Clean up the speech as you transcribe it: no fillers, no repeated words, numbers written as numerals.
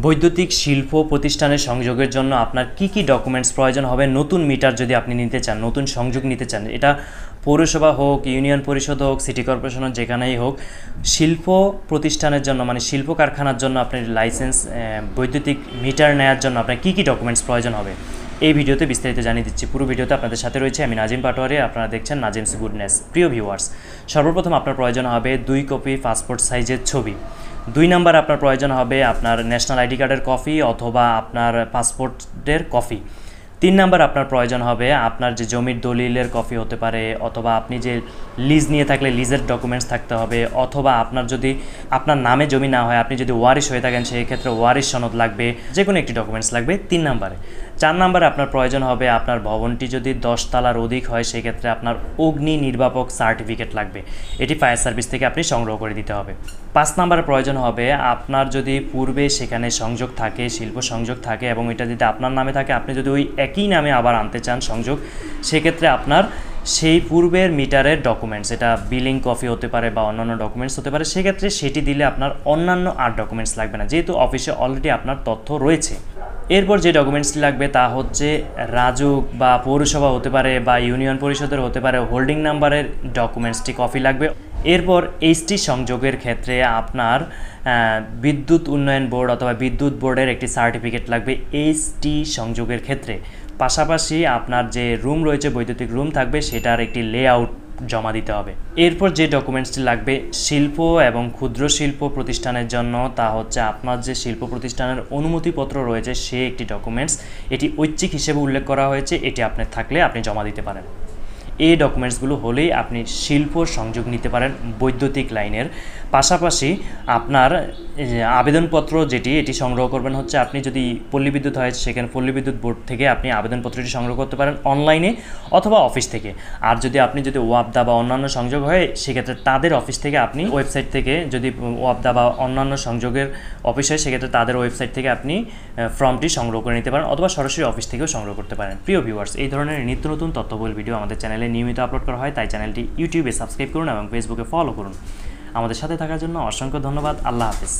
বৈদ্যুতিক শিল্প প্রতিষ্ঠানের সংযোগের জন্য আপনার কি ডকুমেন্টস প্রয়োজন হবে নতুন মিটার যদি আপনি নিতে চান, নতুন সংযোগ নিতে চান, এটা পৌরসভা হোক, ইউনিয়ন পরিষদ হোক, সিটি কর্পোরেশন হোক, যেখানেই হোক, শিল্প প্রতিষ্ঠানের জন্য মানে শিল্প কারখানার জন্য আপনার লাইসেন্স বৈদ্যুতিক মিটার নেওয়ার জন্য আপনার কি ডকুমেন্টস প্রয়োজন হবে এই ভিডিওতে বিস্তারিত জানিয়ে দিচ্ছি। পুরো ভিডিওতে আপনাদের সাথে রয়েছে আমি নাজিম পাটোয়ারি, আপনারা দেখছেন নাজিম সGoodness। প্রিয় ভিউয়ার্স, সর্বপ্রথম আপনার প্রয়োজন হবে 2 কপি পাসপোর্ট সাইজের ছবি। 2 নাম্বার আপনার প্রয়োজন হবে আপনার ন্যাশনাল আইডি কার্ডের কপি অথবা আপনার পাসপোর্টের কপি। 3 নাম্বার আপনার প্রয়োজন হবে আপনার যে জমির দলিলের কপি হতে পারে, অথবা আপনি যে লিজ নিয়ে থাকলে লিজের ডকুমেন্টস থাকতে হবে, অথবা আপনার যদি আপনার নামে জমি না হয়, আপনি যদি ওয়ারিশ হয়ে থাকেন সেই ক্ষেত্রে ওয়ারিশ সনদ লাগবে, যে কোনো একটি ডকুমেন্টস লাগবে 3 নাম্বারে। 4 নাম্বারে আপনার প্রয়োজন হবে আপনার ভবনটি যদি 10 তলার অধিক হয় সেক্ষেত্রে আপনার অগ্নি নির্বাপক সার্টিফিকেট লাগবে, এটি ফায়ার সার্ভিস থেকে আপনি সংগ্রহ করে দিতে হবে। 5 নাম্বারে প্রয়োজন হবে আপনার যদি পূর্বে সেখানে সংযোগ থাকে, শিল্প সংযোগ থাকে এবং এটা যদি আপনার নামে থাকে, আপনি যদি ওই একই নামে আবার আনতে চান সংযোগ, সেক্ষেত্রে আপনার সেই পূর্বের মিটারের ডকুমেন্টস, এটা বিলিং কপি হতে পারে বা অন্যান্য ডকুমেন্টস হতে পারে, সেক্ষেত্রে সেটি দিলে আপনার অন্যান্য আর ডকুমেন্টস লাগবে না, যেহেতু অফিসে অলরেডি আপনার তথ্য রয়েছে। এরপর যে ডকুমেন্টসটি লাগবে তা হচ্ছে রাজুক বা পৌরসভা হতে পারে বা ইউনিয়ন পরিষদের হতে পারে হোল্ডিং নাম্বারের ডকুমেন্টসটি কপি লাগবে। এরপর এইচটি সংযোগের ক্ষেত্রে আপনার বিদ্যুৎ উন্নয়ন বোর্ড অথবা বিদ্যুৎ বোর্ডের একটি সার্টিফিকেট লাগবে এইচটি সংযোগের ক্ষেত্রে। পাশাপাশি আপনার যে রুম রয়েছে, বৈদ্যুতিক রুম থাকবে, সেটার একটি লেআউট জমা দিতে হবে। এরপর যে ডকুমেন্টসটি লাগবে শিল্প এবং ক্ষুদ্র শিল্প প্রতিষ্ঠানের জন্য তা হচ্ছে আপনার যে শিল্প প্রতিষ্ঠানের অনুমতিপত্র রয়েছে সে একটি ডকুমেন্টস, এটি ঐচ্ছিক হিসেবে উল্লেখ করা হয়েছে, এটি আপনার থাকলে আপনি জমা দিতে পারেন। এই ডকুমেন্টসগুলো হলেই আপনি শিল্প সংযোগ নিতে পারেন বৈদ্যুতিক লাইনের। পাশাপাশি আপনার আবেদনপত্র এটি সংগ্রহ করবেন হচ্ছে, আপনি যদি পল্লী বিদ্যুৎ হয় সেখানে পল্লী বিদ্যুৎ বোর্ড থেকে আপনি আবেদনপত্রটি সংগ্রহ করতে পারেন অনলাইনে অথবা অফিস থেকে। আর যদি আপনি ওয়াবদা বা অন্যান্য সংযোগ হয় সেক্ষেত্রে তাদের অফিস থেকে আপনি ওয়েবসাইট থেকে, যদি ওয়াবদা বা অন্যান্য সংযোগের অফিস হয় সেক্ষেত্রে তাদের ওয়েবসাইট থেকে আপনি ফর্মটি সংগ্রহ করে নিতে পারেন অথবা সরাসরি অফিস থেকেও সংগ্রহ করতে পারেন। প্রিয় ভিউয়ার্স, এই ধরনের নিত্য নতুন তথ্যবহুল ভিডিও আমাদের চ্যানেলে নিয়মিত আপলোড করা হয়, তাই চ্যানেলটি ইউটিউবে সাবস্ক্রাইব করুন এবং ফেসবুকে ফলো করুন। আমাদের সাথে থাকার জন্য অসংখ্য ধন্যবাদ। আল্লাহ হাফেজ।